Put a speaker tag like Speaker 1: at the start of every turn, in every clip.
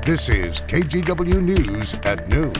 Speaker 1: This is KGW News at noon.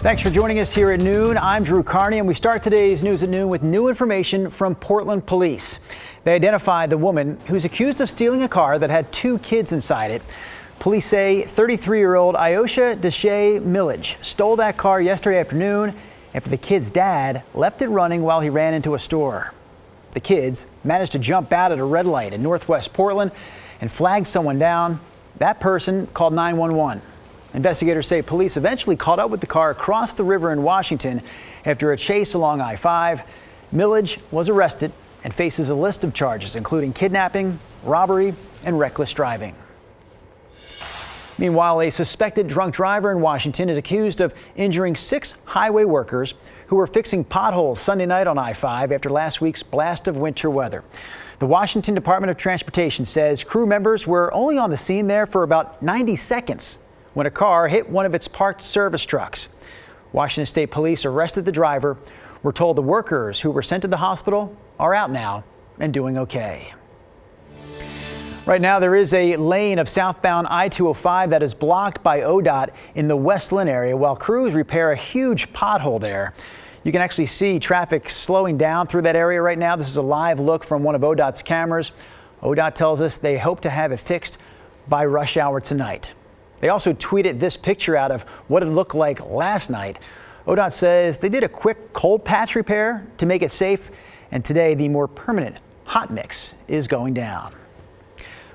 Speaker 2: Thanks for joining us here at noon. I'm Drew Carney, and we start today's News at Noon with new information from Portland police. They identified the woman who's accused of stealing a car that had 2 kids inside it. Police say 33-year-old Ayosha Deshay Millage stole that car yesterday afternoon after the kid's dad left it running while he ran into a store. The kids managed to jump out at a red light in northwest Portland and flagged someone down. That person called 911. Investigators say police eventually caught up with the car across the river in Washington after a chase along I-5. Millage was arrested and faces a list of charges, including kidnapping, robbery, and reckless driving. Meanwhile, a suspected drunk driver in Washington is accused of injuring 6 highway workers who were fixing potholes Sunday night on I-5 after last week's blast of winter weather. The Washington Department of Transportation says crew members were only on the scene there for about 90 seconds when a car hit one of its parked service trucks. Washington State Police arrested the driver. We're told the workers who were sent to the hospital are out now and doing okay. Right now, there is a lane of southbound I-205 that is blocked by ODOT in the Westland area while crews repair a huge pothole there. You can actually see traffic slowing down through that area right now. This is a live look from one of ODOT's cameras. ODOT tells us they hope to have it fixed by rush hour tonight. They also tweeted this picture out of what it looked like last night. ODOT says they did a quick cold patch repair to make it safe, and today the more permanent hot mix is going down.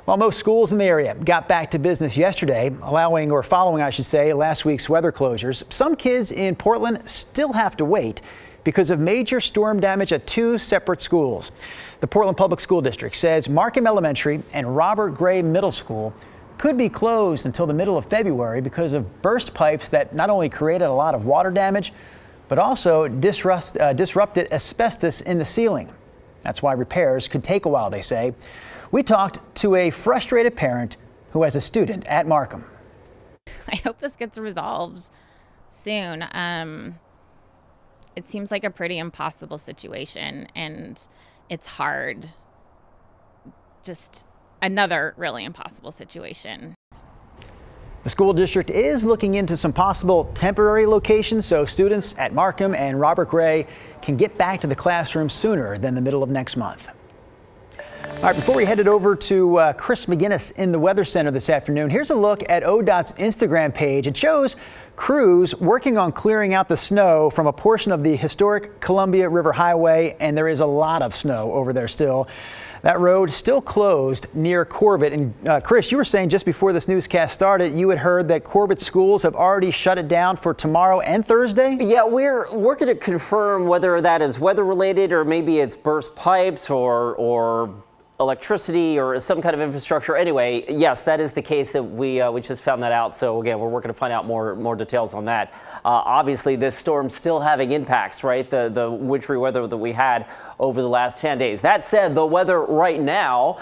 Speaker 2: While most schools in the area got back to business yesterday, following, I should say, last week's weather closures, some kids in Portland still have to wait because of major storm damage at 2 separate schools. The Portland Public School District says Markham Elementary and Robert Gray Middle School could be closed until the middle of February because of burst pipes that not only created a lot of water damage, but also disrupted asbestos in the ceiling. That's why repairs could take a while, they say. We talked to a frustrated parent who has a student at Markham.
Speaker 3: I hope this gets resolved soon. It seems like a pretty impossible situation, and it's hard. Just another really impossible situation.
Speaker 2: The school district is looking into some possible temporary locations so students at Markham and Robert Gray can get back to the classroom sooner than the middle of next month. All right, before we head it over to Chris McGinnis in the Weather Center this afternoon, here's a look at ODOT's Instagram page. It shows crews working on clearing out the snow from a portion of the historic Columbia River Highway, and there is a lot of snow over there still. That road still closed near Corbett. And Chris, you were saying just before this newscast started, you had heard that Corbett schools have already shut it down for tomorrow and Thursday?
Speaker 4: Yeah, we're working to confirm whether that is weather related or maybe it's burst pipes or electricity or some kind of infrastructure. Anyway, yes, that is the case that we just found that out. So again, we're working to find out more details on that. Obviously, this storm's still having impacts, right? The wintry weather that we had over the last 10 days. That said, the weather right now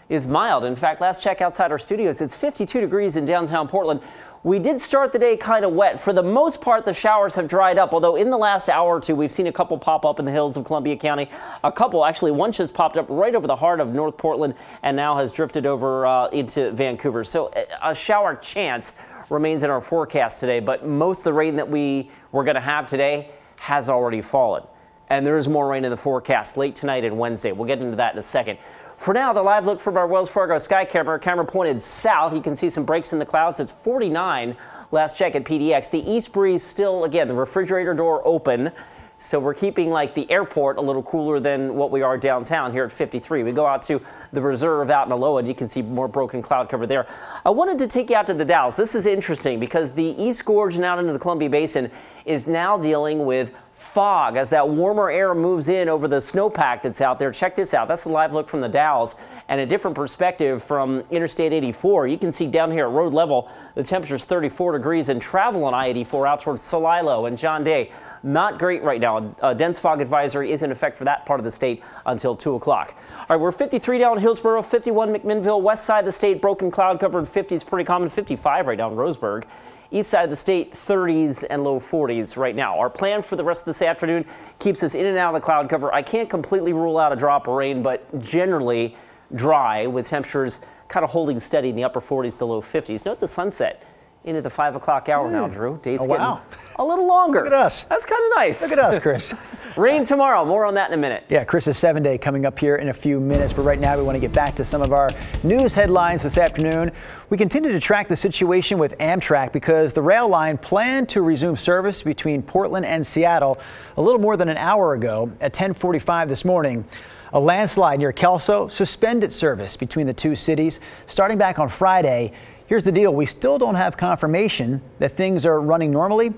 Speaker 4: is mild. In fact, last check outside our studios, it's 52 degrees in downtown Portland. We did start the day kind of wet. For the most part, the showers have dried up, although in the last hour or two, we've seen a couple pop up in the hills of Columbia County. Actually, one just popped up right over the heart of North Portland and now has drifted over into Vancouver. So a shower chance remains in our forecast today, but most of the rain that we were going to have today has already fallen. And there is more rain in the forecast late tonight and Wednesday. We'll get into that in a second. For now, the live look from our Wells Fargo sky camera pointed south. You can see some breaks in the clouds. It's 49 last check at PDX. The east breeze still, again, the refrigerator door open. So we're keeping like the airport a little cooler than what we are downtown here at 53. We go out to the reserve out in Aloha and you can see more broken cloud cover there. I wanted to take you out to the Dalles. This is interesting because the East Gorge and out into the Columbia Basin is now dealing with fog as that warmer air moves in over the snowpack that's out there. Check this out. That's the live look from the Dalles and a different perspective from Interstate 84. You can see down here at road level, the temperature is 34 degrees and travel on I-84 out towards Celilo and John Day. Not great right now. A dense fog advisory is in effect for that part of the state until 2 o'clock. All right, we're 53 down Hillsborough, 51 McMinnville, west side of the state, broken cloud covered, 50 is pretty common, 55 right down Roseburg. East side of the state, 30s and low 40s right now. Our plan for the rest of this afternoon keeps us in and out of the cloud cover. I can't completely rule out a drop of rain, but generally dry with temperatures kind of holding steady in the upper 40s to low 50s. Note the sunset into the 5 o'clock hour now, Drew. Day's getting a little longer.
Speaker 2: Look at us.
Speaker 4: That's kind of nice.
Speaker 2: Look at us, Chris.
Speaker 4: Rain tomorrow. More on that in a minute.
Speaker 2: Yeah, Chris's 7-day coming up here in a few minutes. But right now, we want to get back to some of our news headlines this afternoon. We continue to track the situation with Amtrak because the rail line planned to resume service between Portland and Seattle a little more than an hour ago at 10:45 this morning. A landslide near Kelso suspended service between the two cities starting back on Friday. Here's the deal. We still don't have confirmation that things are running normally.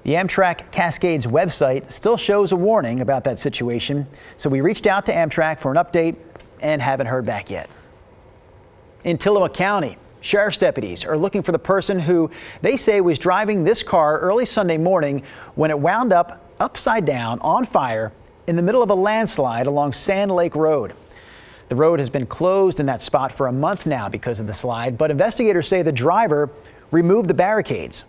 Speaker 2: The Amtrak Cascades website still shows a warning about that situation. So we reached out to Amtrak for an update and haven't heard back yet. In Tillamook County, sheriff's deputies are looking for the person who they say was driving this car early Sunday morning when it wound up upside down on fire in the middle of a landslide along Sand Lake Road. The road has been closed in that spot for a month now because of the slide, but investigators say the driver removed the barricades.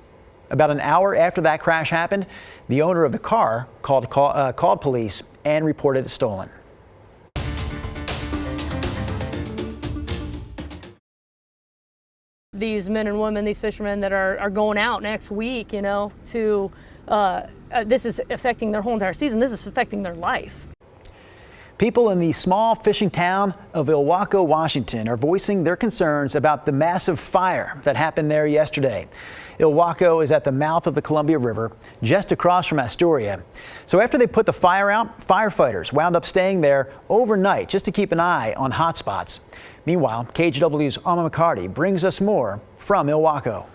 Speaker 2: About an hour after that crash happened, the owner of the car called police and reported it stolen.
Speaker 5: These men and women, these fishermen that are going out next week, to this is affecting their whole entire season. This is affecting their life.
Speaker 2: People in the small fishing town of Ilwaco, Washington, are voicing their concerns about the massive fire that happened there yesterday. Ilwaco is at the mouth of the Columbia River, just across from Astoria. So after they put the fire out, firefighters wound up staying there overnight just to keep an eye on hot spots. Meanwhile, KGW's Alma McCarty brings us more from Ilwaco.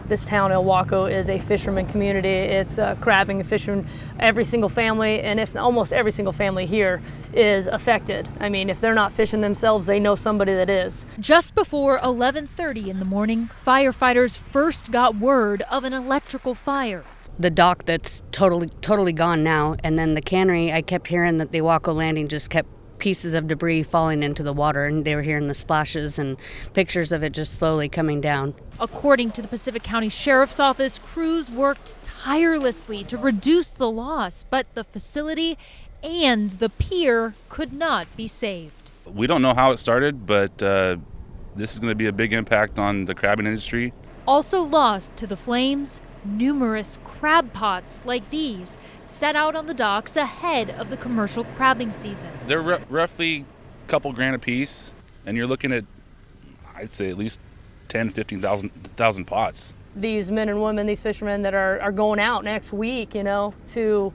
Speaker 5: This town, Ilwaco, is a fisherman community. It's crabbing and fishing. Every single family, and if almost every single family here, is affected. I mean, if they're not fishing themselves, they know somebody that is.
Speaker 6: Just before 11:30 in the morning, firefighters first got word of an electrical fire.
Speaker 7: The dock that's totally gone now, and then the cannery, I kept hearing that the Ilwaco landing just kept pieces of debris falling into the water, and they were hearing the splashes and pictures of it just slowly coming down.
Speaker 6: According to the Pacific County Sheriff's Office, crews worked tirelessly to reduce the loss, but the facility and the pier could not be saved.
Speaker 8: We don't know how it started, but this is going to be a big impact on the crabbing industry.
Speaker 6: Also lost to the flames, numerous crab pots like these set out on the docks ahead of the commercial crabbing season.
Speaker 8: They're roughly a couple grand a piece, and you're looking at, I'd say, at least 10, 15,000 pots.
Speaker 5: These men and women, these fishermen that are going out next week, to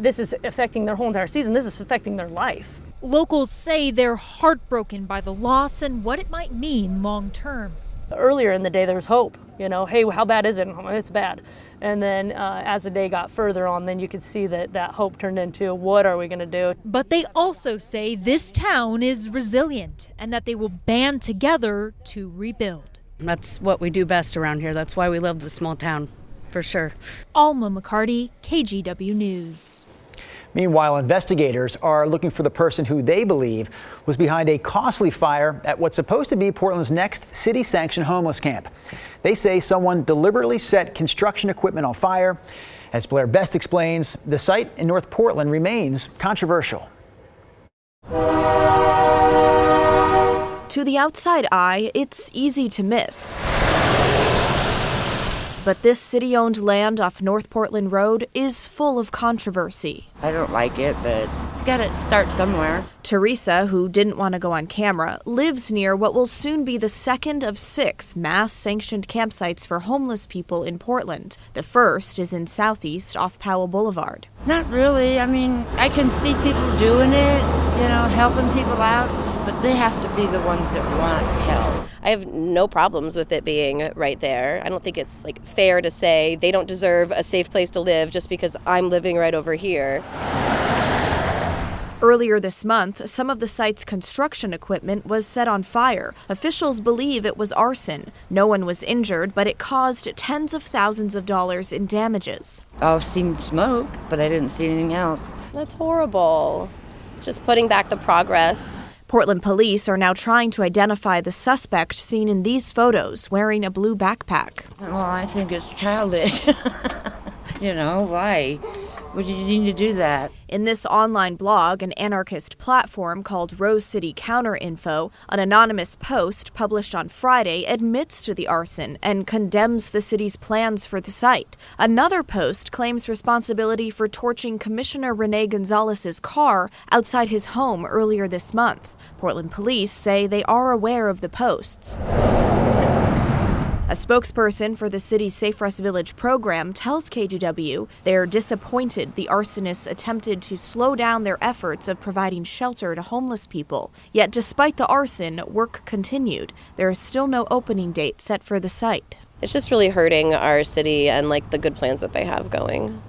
Speaker 5: this is affecting their whole entire season. This is affecting their life.
Speaker 6: Locals say they're heartbroken by the loss and what it might mean long term.
Speaker 5: Earlier in the day, there was hope. Hey, how bad is it? It's bad. And then as the day got further on, then you could see that hope turned into, what are we going to do?
Speaker 6: But they also say this town is resilient and that they will band together to rebuild.
Speaker 7: That's what we do best around here. That's why we love the small town, for sure.
Speaker 6: Alma McCarty, KGW News.
Speaker 2: Meanwhile, investigators are looking for the person who they believe was behind a costly fire at what's supposed to be Portland's next city-sanctioned homeless camp. They say someone deliberately set construction equipment on fire. As Blair Best explains, the site in North Portland remains controversial.
Speaker 9: To the outside eye, it's easy to miss. But this city-owned land off North Portland Road is full of controversy.
Speaker 10: I don't like it, but gotta start somewhere.
Speaker 9: Teresa, who didn't want to go on camera, lives near what will soon be the second of 6 mass-sanctioned campsites for homeless people in Portland. The first is in Southeast off Powell Boulevard.
Speaker 10: Not really. I mean, I can see people doing it, helping people out, but they have to be the ones that want help.
Speaker 11: I have no problems with it being right there. I don't think it's fair to say they don't deserve a safe place to live just because I'm living right over here.
Speaker 9: Earlier this month, some of the site's construction equipment was set on fire. Officials believe it was arson. No one was injured, but it caused tens of thousands of dollars in damages.
Speaker 10: I've seen smoke, but I didn't see anything else.
Speaker 11: That's horrible. Just putting back the progress.
Speaker 9: Portland police are now trying to identify the suspect seen in these photos wearing a blue backpack.
Speaker 10: Well, I think it's childish. Why? Would you need to do that?
Speaker 9: In this online blog, an anarchist platform called Rose City Counterinfo, an anonymous post published on Friday admits to the arson and condemns the city's plans for the site. Another post claims responsibility for torching Commissioner Rene Gonzalez's car outside his home earlier this month. Portland police say they are aware of the posts. A spokesperson for the city's Safe Rest Village program tells KGW they are disappointed the arsonists attempted to slow down their efforts of providing shelter to homeless people. Yet despite the arson, work continued. There is still no opening date set for the site.
Speaker 11: It's just really hurting our city and the good plans that they have going.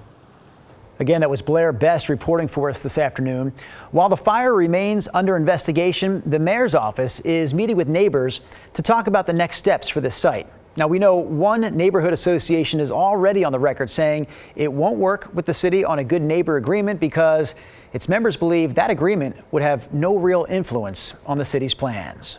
Speaker 2: Again, that was Blair Best reporting for us this afternoon. While the fire remains under investigation, the mayor's office is meeting with neighbors to talk about the next steps for this site. Now, we know one neighborhood association is already on the record saying it won't work with the city on a good neighbor agreement because its members believe that agreement would have no real influence on the city's plans.